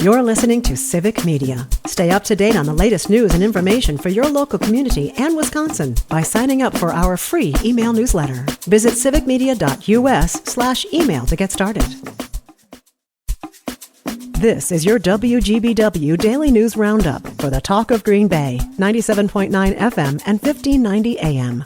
You're listening to Civic Media. Stay up to date on the latest news and information for your local community and Wisconsin by signing up for our free email newsletter. Visit civicmedia.us/email to get started. This is your WGBW Daily News Roundup for the Talk of Green Bay, 97.9 FM and 1590 AM.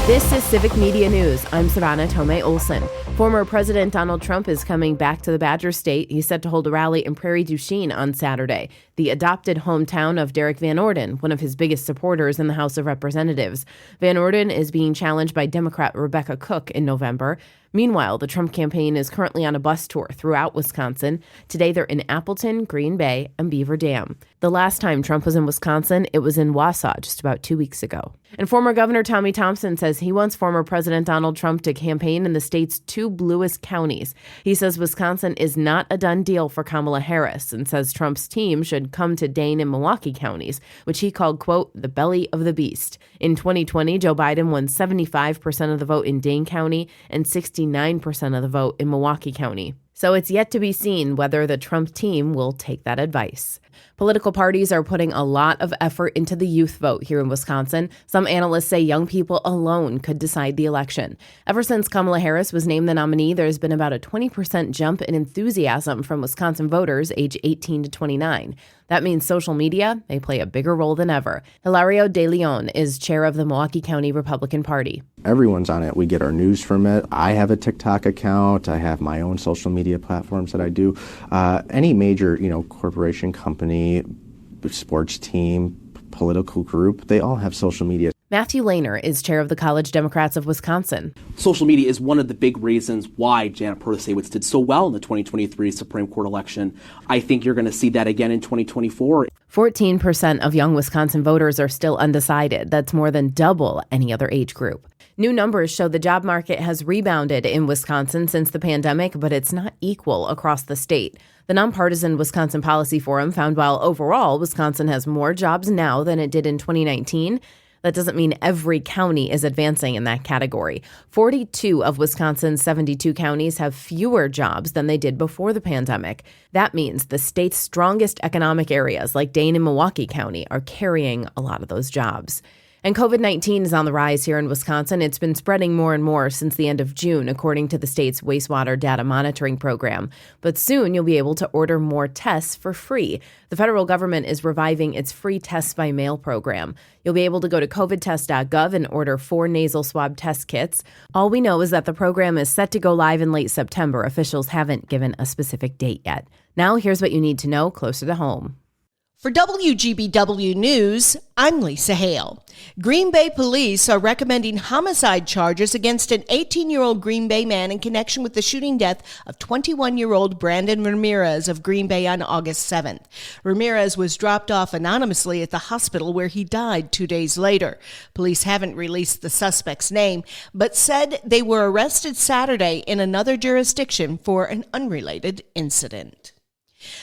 This is Civic Media News. I'm Savannah Tomei Olson. Former President Donald Trump is coming back to the Badger State. He's set to hold a rally in Prairie du Chien on Saturday, the adopted hometown of Derek Van Orden, one of his biggest supporters in the House of Representatives. Van Orden is being challenged by Democrat Rebecca Cook in November. Meanwhile, the Trump campaign is currently on a bus tour throughout Wisconsin. Today, they're in Appleton, Green Bay, and Beaver Dam. The last time Trump was in Wisconsin, it was in Wausau just about 2 weeks ago. And former Governor Tommy Thompson says he wants former President Donald Trump to campaign in the state's two bluest counties. He says Wisconsin is not a done deal for Kamala Harris and says Trump's team should come to Dane and Milwaukee counties, which he called, quote, the belly of the beast. In 2020, Joe Biden won 75% of the vote in Dane County and 69% of the vote in Milwaukee County. So it's yet to be seen whether the Trump team will take that advice. Political parties are putting a lot of effort into the youth vote here in Wisconsin. Some analysts say young people alone could decide the election. Ever since Kamala Harris was named the nominee, there's been about a 20% jump in enthusiasm from Wisconsin voters age 18 to 29. That means social media may play a bigger role than ever. Hilario De Leon is chair of the Milwaukee County Republican Party. Everyone's on it. We get our news from it. I have a TikTok account. I have my own social media platforms that I do. Any major, corporation, company, sports team, political group, they all have social media. Matthew Lehner is chair of the College Democrats of Wisconsin. Social media is one of the big reasons why Janet Protasiewicz did so well in the 2023 Supreme Court election. I think you're going to see that again in 2024. 14% of young Wisconsin voters are still undecided. That's more than double any other age group. New numbers show the job market has rebounded in Wisconsin since the pandemic, but it's not equal across the state. The nonpartisan Wisconsin Policy Forum found while overall Wisconsin has more jobs now than it did in 2019, that doesn't mean every county is advancing in that category. 42 of Wisconsin's 72 counties have fewer jobs than they did before the pandemic. That means the state's strongest economic areas like Dane and Milwaukee County are carrying a lot of those jobs. And COVID-19 is on the rise here in Wisconsin. It's been spreading more and more since the end of June, according to the state's wastewater data monitoring program. But soon you'll be able to order more tests for free. The federal government is reviving its free tests by mail program. You'll be able to go to covidtest.gov and order 4 nasal swab test kits. All we know is that the program is set to go live in late September. Officials haven't given a specific date yet. Now here's what you need to know closer to home. For WGBW News, I'm Lisa Hale. Green Bay police are recommending homicide charges against an 18-year-old Green Bay man in connection with the shooting death of 21-year-old Brandon Ramirez of Green Bay on August 7th. Ramirez was dropped off anonymously at the hospital where he died 2 days later. Police haven't released the suspect's name, but said they were arrested Saturday in another jurisdiction for an unrelated incident.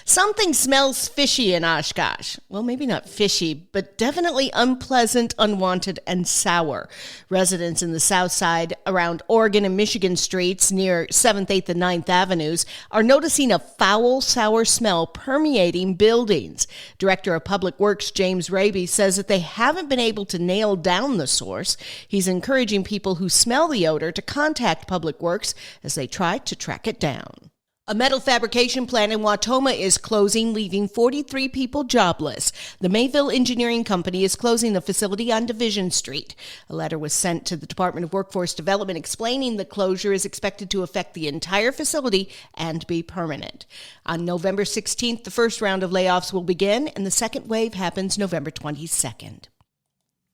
Something smells fishy in Oshkosh. Well, maybe not fishy, but definitely unpleasant, unwanted, and sour. Residents in the south side around Oregon and Michigan streets near 7th, 8th, and 9th Avenues are noticing a foul, sour smell permeating buildings. Director of Public Works James Raby says that they haven't been able to nail down the source. He's encouraging people who smell the odor to contact Public Works as they try to track it down. A metal fabrication plant in Wautoma is closing, leaving 43 people jobless. The Mayville Engineering Company is closing the facility on Division Street. A letter was sent to the Department of Workforce Development explaining the closure is expected to affect the entire facility and be permanent. On November 16th, the first round of layoffs will begin, and the second wave happens November 22nd.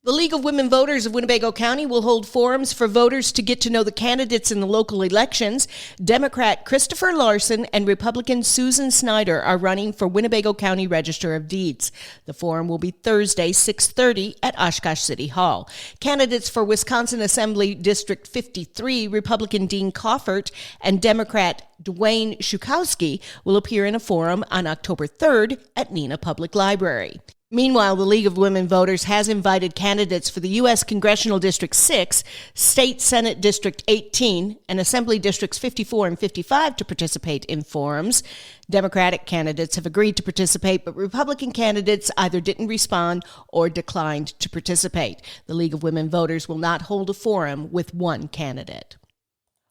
The League of Women Voters of Winnebago County will hold forums for voters to get to know the candidates in the local elections. Democrat Christopher Larson and Republican Susan Snyder are running for Winnebago County Register of Deeds. The forum will be Thursday, 6:30 at Oshkosh City Hall. Candidates for Wisconsin Assembly District 53, Republican Dean Coffert and Democrat Dwayne Shukowski will appear in a forum on October 3rd at Neenah Public Library. Meanwhile, the League of Women Voters has invited candidates for the U.S. Congressional District 6, State Senate District 18, and Assembly Districts 54 and 55 to participate in forums. Democratic candidates have agreed to participate, but Republican candidates either didn't respond or declined to participate. The League of Women Voters will not hold a forum with one candidate.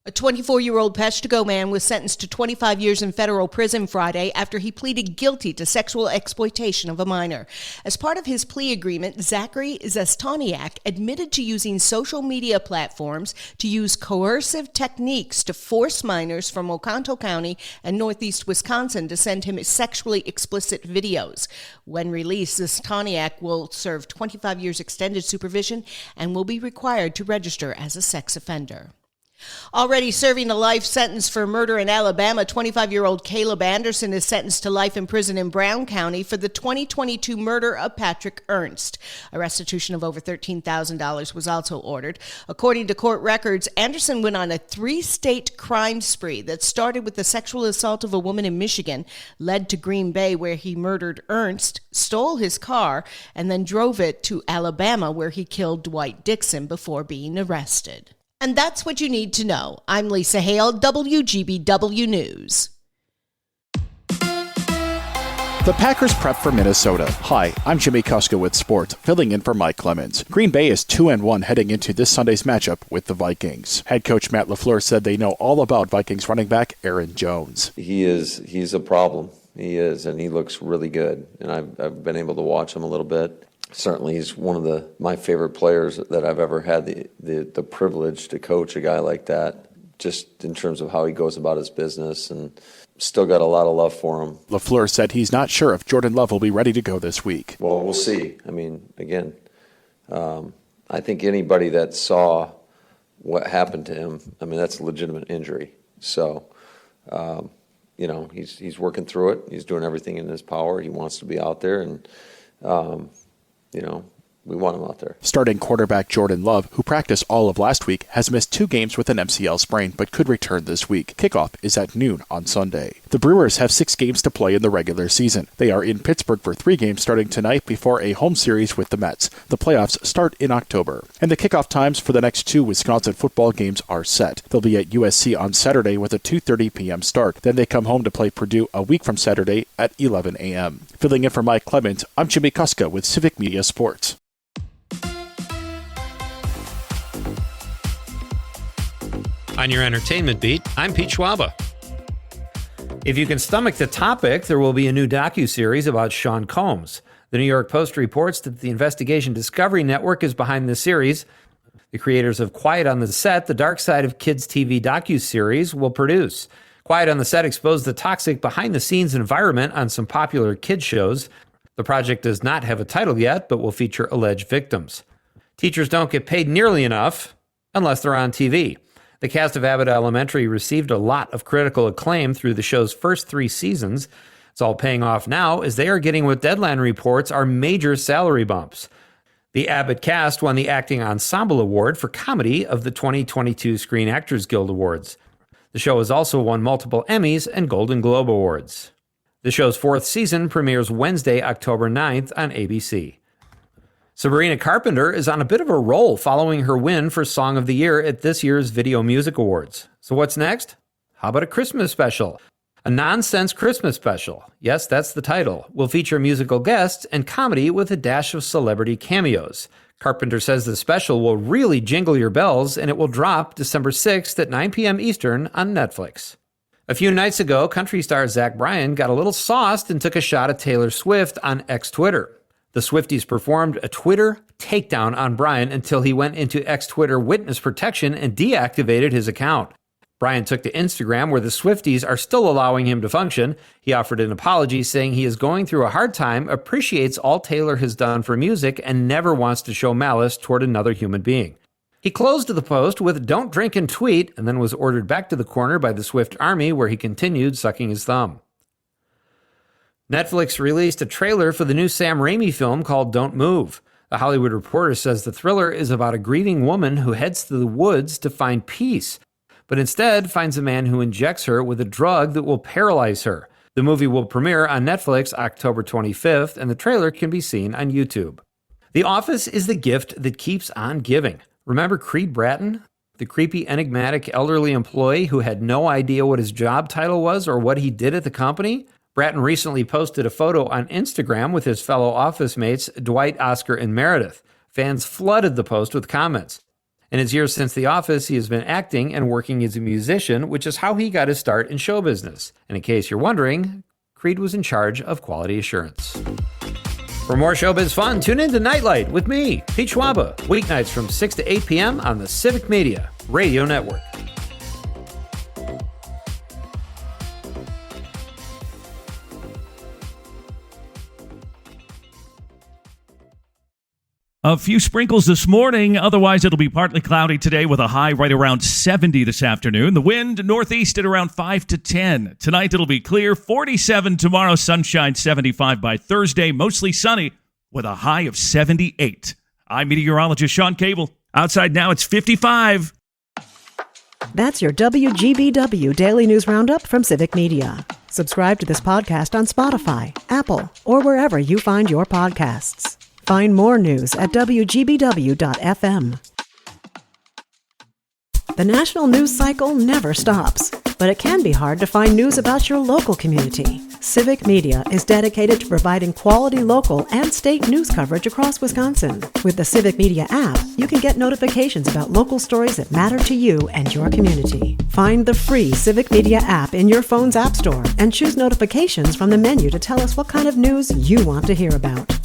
A 24-year-old Peshtigo man was sentenced to 25 years in federal prison Friday after he pleaded guilty to sexual exploitation of a minor. As part of his plea agreement, Zachary Zestoniak admitted to using social media platforms to use coercive techniques to force minors from Oconto County and northeast Wisconsin to send him sexually explicit videos. When released, Zestoniak will serve 25 years extended supervision and will be required to register as a sex offender. Already serving a life sentence for murder in Alabama, 25-year-old Caleb Anderson is sentenced to life in prison in Brown County for the 2022 murder of Patrick Ernst. A restitution of over $13,000 was also ordered. According to court records, Anderson went on a 3-state crime spree that started with the sexual assault of a woman in Michigan, led to Green Bay where he murdered Ernst, stole his car, and then drove it to Alabama where he killed Dwight Dixon before being arrested. And that's what you need to know. I'm Lisa Hale, WGBW News. The Packers prep for Minnesota. Hi, I'm Jimmy Kuska with sports, filling in for Mike Clemens. Green Bay is 2-1 heading into this Sunday's matchup with the Vikings. Head coach Matt LaFleur said they know all about Vikings running back Aaron Jones. He's a problem. He is, and he looks really good. And I've been able to watch him a little bit. Certainly, he's one of my favorite players that I've ever had the privilege to coach a guy like that, just in terms of how he goes about his business, and still got a lot of love for him. LaFleur said he's not sure if Jordan Love will be ready to go this week. Well, we'll see. I mean, again, I think anybody that saw what happened to him, I mean, that's a legitimate injury. So, he's working through it. He's doing everything in his power. He wants to be out there, and we want him out there. Starting quarterback Jordan Love, who practiced all of last week, has missed 2 games with an MCL sprain, but could return this week. Kickoff is at noon on Sunday. The Brewers have 6 games to play in the regular season. They are in Pittsburgh for 3 games starting tonight before a home series with the Mets. The playoffs start in October. And the kickoff times for the next 2 Wisconsin football games are set. They'll be at USC on Saturday with a 2:30 p.m. start. Then they come home to play Purdue a week from Saturday at 11 a.m. Filling in for Mike Clemens, I'm Jimmy Kuska with Civic Media Sports. On your entertainment beat, I'm Pete Schwaba. If you can stomach the topic, there will be a new docuseries about Sean Combs. The New York Post reports that the Investigation Discovery Network is behind the series. The creators of Quiet on the Set, the Dark Side of Kids TV docuseries, will produce. Quiet on the Set exposed the toxic behind-the-scenes environment on some popular kids shows. The project does not have a title yet, but will feature alleged victims. Teachers don't get paid nearly enough unless they're on TV. The cast of Abbott Elementary received a lot of critical acclaim through the show's first 3 seasons. It's all paying off now as they are getting what Deadline reports are major salary bumps. The Abbott cast won the Acting Ensemble Award for Comedy of the 2022 Screen Actors Guild Awards. The show has also won multiple Emmys and Golden Globe Awards. The show's 4th season premieres Wednesday, October 9th on ABC. Sabrina Carpenter is on a bit of a roll following her win for Song of the Year at this year's Video Music Awards. So what's next? How about a Christmas special? A nonsense Christmas special. Yes, that's the title. Will feature musical guests and comedy with a dash of celebrity cameos. Carpenter says the special will really jingle your bells, and it will drop December 6th at 9 p.m. Eastern on Netflix. A few nights ago, country star Zach Bryan got a little sauced and took a shot at Taylor Swift on X-Twitter. The Swifties performed a Twitter takedown on Bryan until he went into X-Twitter witness protection and deactivated his account. Bryan took to Instagram, where the Swifties are still allowing him to function. He offered an apology, saying he is going through a hard time, appreciates all Taylor has done for music, and never wants to show malice toward another human being. He closed the post with "Don't drink and tweet," and then was ordered back to the corner by the Swift Army, where he continued sucking his thumb. Netflix released a trailer for the new Sam Raimi film called Don't Move. The Hollywood Reporter says the thriller is about a grieving woman who heads to the woods to find peace, but instead finds a man who injects her with a drug that will paralyze her. The movie will premiere on Netflix October 25th, and the trailer can be seen on YouTube. The Office is the gift that keeps on giving. Remember Creed Bratton, the creepy, enigmatic elderly employee who had no idea what his job title was or what he did at the company? Bratton recently posted a photo on Instagram with his fellow office mates, Dwight, Oscar, and Meredith. Fans flooded the post with comments. In his years since The Office, he has been acting and working as a musician, which is how he got his start in show business. And in case you're wondering, Creed was in charge of quality assurance. For more showbiz fun, tune in to Nightlight with me, Pete Schwaba, weeknights from 6 to 8 p.m. on the Civic Media Radio Network. A few sprinkles this morning. Otherwise, it'll be partly cloudy today with a high right around 70 this afternoon. The wind northeast at around 5 to 10. Tonight, it'll be clear. 47 tomorrow, sunshine 75 by Thursday. Mostly sunny with a high of 78. I'm meteorologist Sean Cable. Outside now, it's 55. That's your WGBW Daily News Roundup from Civic Media. Subscribe to this podcast on Spotify, Apple, or wherever you find your podcasts. Find more news at WGBW.FM. The national news cycle never stops, but it can be hard to find news about your local community. Civic Media is dedicated to providing quality local and state news coverage across Wisconsin. With the Civic Media app, you can get notifications about local stories that matter to you and your community. Find the free Civic Media app in your phone's app store and choose notifications from the menu to tell us what kind of news you want to hear about.